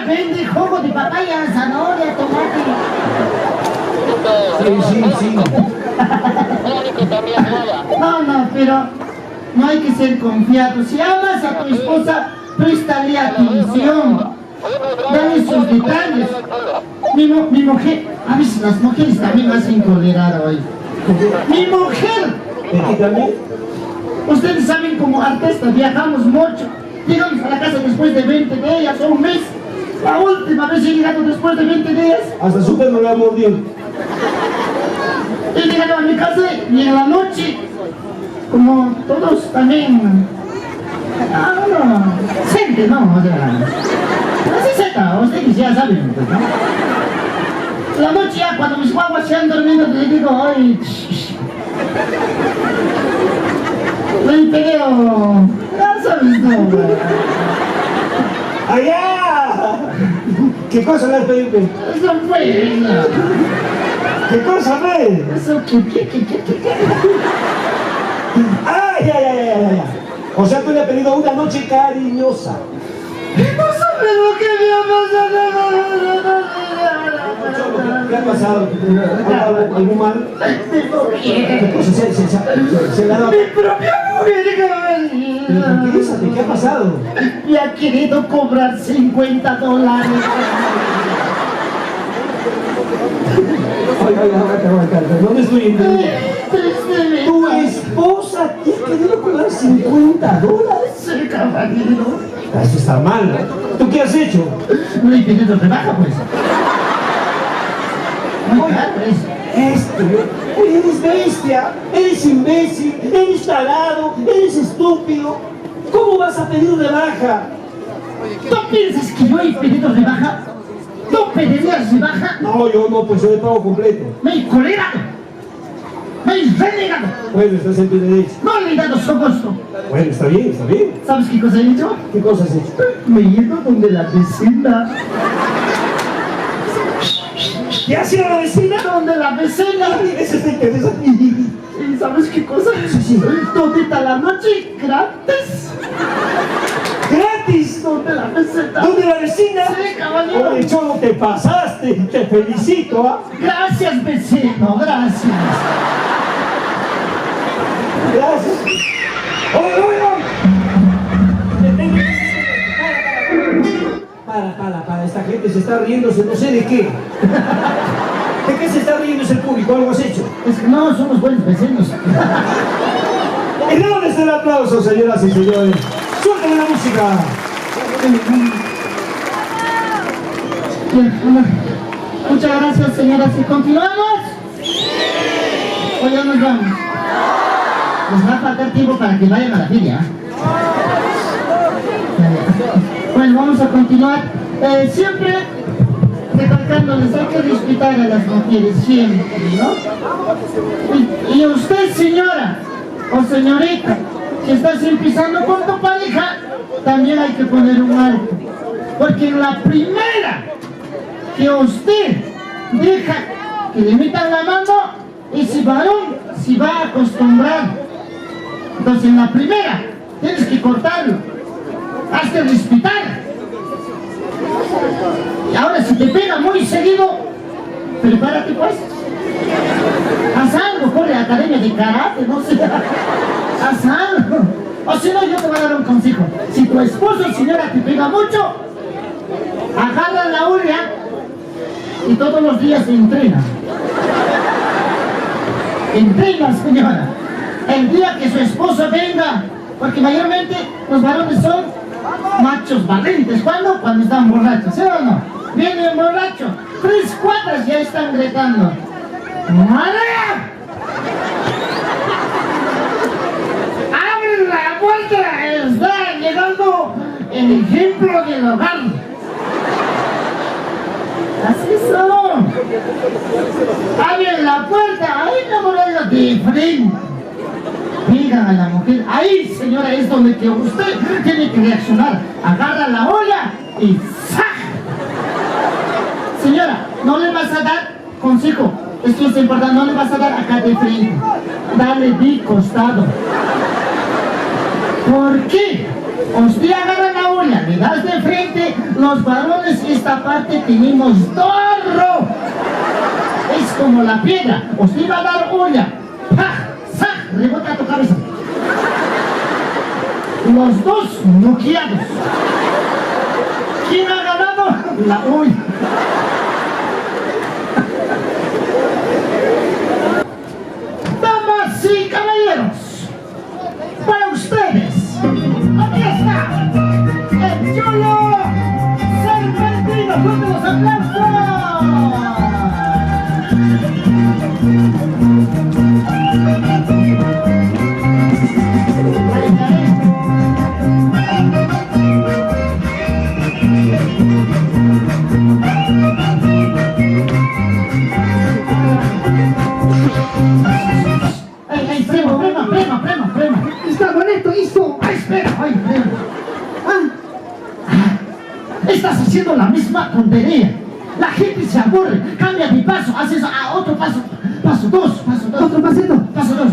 vende jugo de papaya, zanahoria, tomate. Sí. No, pero no hay que ser confiado. Si amas a tu esposa, préstale atención. Dale sus detalles. Mi mujer, a veces las mujeres también hacen colerar hoy. Mi mujer. ¿De ti también? Ustedes saben, como artistas viajamos mucho. Llegamos a la casa después de 20 días o un mes. La última vez he llegado después de 20 días. Hasta súper no la mordió. He llegado a mi casa y en la noche, como todos también, gente, ¿no? O sea, no se seca, ustedes ya saben, pues, ¿no? La noche ya, cuando mis guaguas se han dormido, les digo, ay, le peleo, ya sabes, no, ¡Allá! ¿Qué cosa le has pedido? eso fue, ¿Qué cosa, ve? eso, ¿qué? ¡Ah, ya! O sea, tú le has pedido una noche cariñosa. No sabes lo que me ha pasado. ¿Qué ha pasado? ¿Algún mal? ¿Qué cosa? ¿Se le ha dado? Mi propia mujer, Pero tranquilízate, ¿qué ha pasado? me ha querido cobrar $50. Aguanta, no me estoy entendiendo. Tristemente. ¿Tu esposa te ha querido cobrar $50? Sí, caballero. Eso está mal, ¿no? ¿Tú qué has hecho? No he pedido rebaja, pues. Muy caro, Oye, eres bestia, eres imbécil, eres tarado, eres estúpido. ¿Cómo vas a pedir rebaja? ¿Tú piensas que yo he pedido rebaja? ¿Tú pedirías rebaja? No, yo no, pues yo le pago completo. Me he colerado. Me he renegado. Bueno, estás en tu derecho. No le he dado su gusto. Bueno, está bien. ¿Sabes qué cosa he hecho? ¿Qué cosa has hecho? Me he ido donde la vecina. ¿Qué ha sido la vecina? Donde la vecina. Eso está interesante. ¿Y sabes qué cosa? Sí. Todita la noche gratis. ¡Gratis! Donde la vecina. ¿Dónde la vecina? Sí, caballero. Oye, Cholo, te pasaste. Te felicito, ¿ah? Gracias, vecino, gracias. Gracias. ¡Oye! Para, esta gente se está riéndose, no sé de qué. ¿De qué se está riendo ese público? ¿Algo has hecho? Es que no, somos buenos vecinos. ¿Y dónde está el aplauso, señoras y señores? ¡Suéltame la música! Muchas gracias, señoras. ¿Y continuamos? ¿O ya nos vamos? Les va a faltar tiempo para que vayan a la feria. Bueno, vamos a continuar. Siempre recalcándoles, hay que respetar a las mujeres, siempre, ¿no? Y usted, señora o señorita, que estás empezando con tu pareja, también hay que poner un alto. Porque en la primera que usted deja que le metan la mano, ese varón se va a acostumbrar. Entonces en la primera tienes que cortarlo, has de respetar. Y ahora si te pega muy seguido, prepárate pues. Haz algo, corre a la academia de karate, no sé. Haz algo. O si no, yo te voy a dar un consejo. Si tu esposo, señora, te pega mucho, agarra la uña y todos los días entrena. Entrena, señora. El día que su esposo venga, porque mayormente los varones son machos valientes. ¿Cuándo? Cuando están borrachos, ¿sí o no? Viene borracho, 3 cuadras ya están gritando: ¡María! ¡Abre la puerta! Está llegando el ejemplo del hogar. Así son. Abren la puerta, ahí enamorado de frente. Digan a la mujer, ahí, señora, es donde que usted tiene que reaccionar. Agarra la olla y ¡zah! Señora, no le vas a dar consejo. Esto es importante, no le vas a dar acá de frente. Dale de costado. ¿Por qué? Usted agarra la olla, le das de frente, Los varones esta parte tenemos dorro. Es como la piedra. Os iba a dar olla. ¡Pah! ¡Saj! Rebota tu cabeza. Los dos noqueados. ¿Quién ha ganado? La olla. Damas y caballeros, para ustedes, aquí está el Cholo Serpentino. ¡Fuerte los aplausos! ¡Ay, prema! Está bonito esto. ¡Ay, espera! ¡Ay, prema! Estás haciendo la misma tontería. La gente se aburre. Cambia de paso, haces a otro paso. Paso dos. Otro pasito. Paso dos.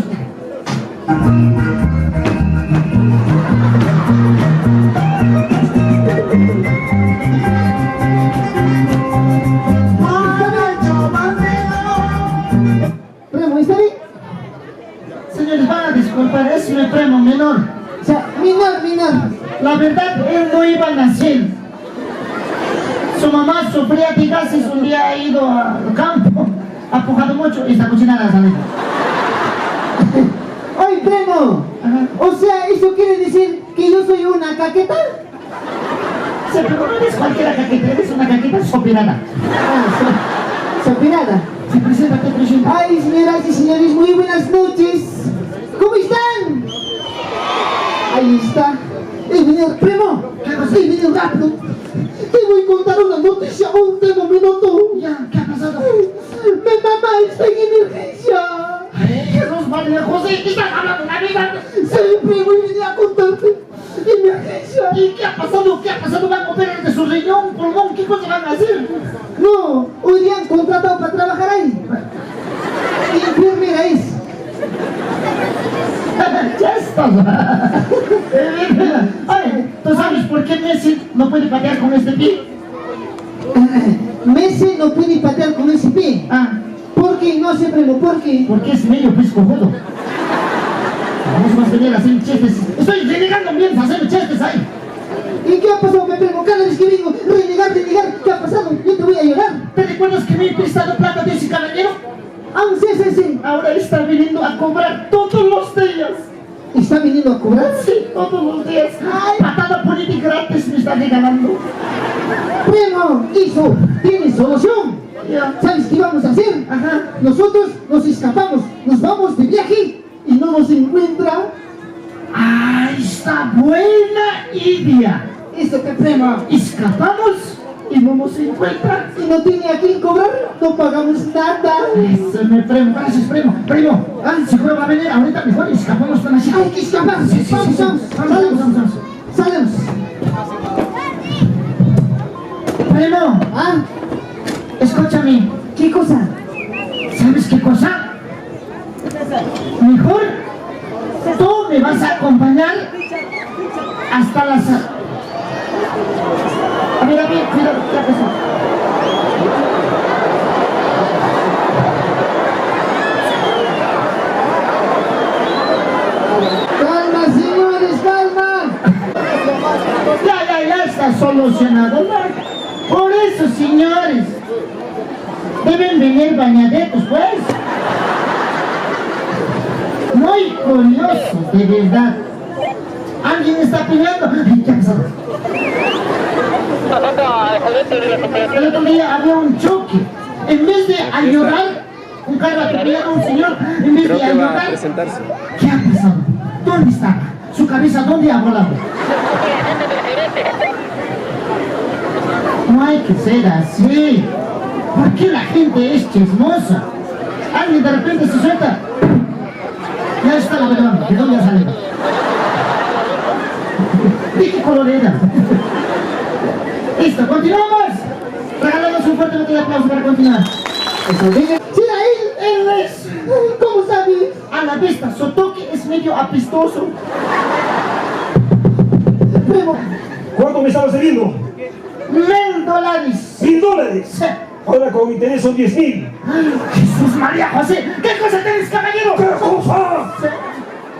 Primo, ¿está bien? Señores, van a disculpar, es mi primo menor. O sea, menor. La verdad, él no iba a nacer. Su mamá sufría de gases, un día ha ido al campo, ha pujado mucho y está cocinada la salida. Oye, primo. Ajá. O sea, ¿eso quiere decir que yo soy una caqueta? Sí, pero no eres cualquiera caqueta, eres una caqueta sopirada. Sopirada. Se presenta. Ay, señoras y señores, muy buenas noches. ¿Cómo están? Ahí está. He venido, primo. He venido rápido. Te voy a contar una noticia, un minuto. Ya, ¿qué ha pasado? Mi mamá está en emergencia. Jesús, María José, ¿qué estás hablando, Navidad? Sí, primo, y vine a contarte. Emergencia. ¿Y qué ha pasado? ¿Van a operar de su riñón, pulmón? ¿Qué cosa van a hacer? No, hoy día han contratado para trabajar ahí. Y enfermera es. Ya estás. Oye, ¿tú sabes por qué Messi no puede patear con este pie? Messi no puede patear con ese pie. ¿Por qué? No sé, primo, ¿por qué? Porque es medio cojudo. Vamos a venir a hacer chistes. Estoy renegando bien a hacer chistes ahí. ¿Y qué ha pasado, mi primo? Cada vez que vengo, renegar, ¿qué ha pasado? Yo te voy a llorar. ¿Te recuerdas que me he prestado plata de ese caballero? Sí. Ahora está viniendo a cobrar todos los días. ¿Está viniendo a cobrar? Sí, todos los días. Ay, patada política gratis me está regalando. Primo, eso tiene solución. Ya. ¿Sabes qué vamos a hacer? Ajá. Nosotros nos escapamos, nos vamos de viaje y no nos encuentra. ¡Ay, está buena idea! Eso que, primo. Escapamos y no nos encuentra. Si no tiene a quién cobrar, no pagamos nada. Eso me primo, gracias primo. Seguro va a venir ahorita mejor y escapamos con la chica. Hay que escapar. Sí. Vamos. Salemos. Primo, escúchame. ¿Qué cosa? ¿Sabes qué cosa? Mejor tú me vas a acompañar hasta la sala. A ver, cuidado, ¿qué ha pasado? Calma, señores, calma. Ya está solucionado. Por eso, señores, deben venir bañadetos, pues. Muy curioso, de verdad. Alguien está peleando. ¿Qué ha pasado? El otro día había un choque. En vez de ayudar, un carro atropellado a un señor, en vez de ayudar, ¿qué ha pasado? ¿Dónde está? ¿Su cabeza dónde ha volado? No hay que ser así. ¿Por qué la gente es chismosa? Alguien de repente se suelta. Ya está la verdad. ¿De dónde ha salido? ¿De qué color era? Listo, continuamos. Regalamos un fuerte bote de aplauso para continuar. Sí, Él es. ¿Cómo sabes? A la vista, su toque es medio apestoso. Primo, ¿Cuánto me estabas debiendo? $1000. $1000. Sí. Ahora con interés son 10.000. Ay, Jesús María José,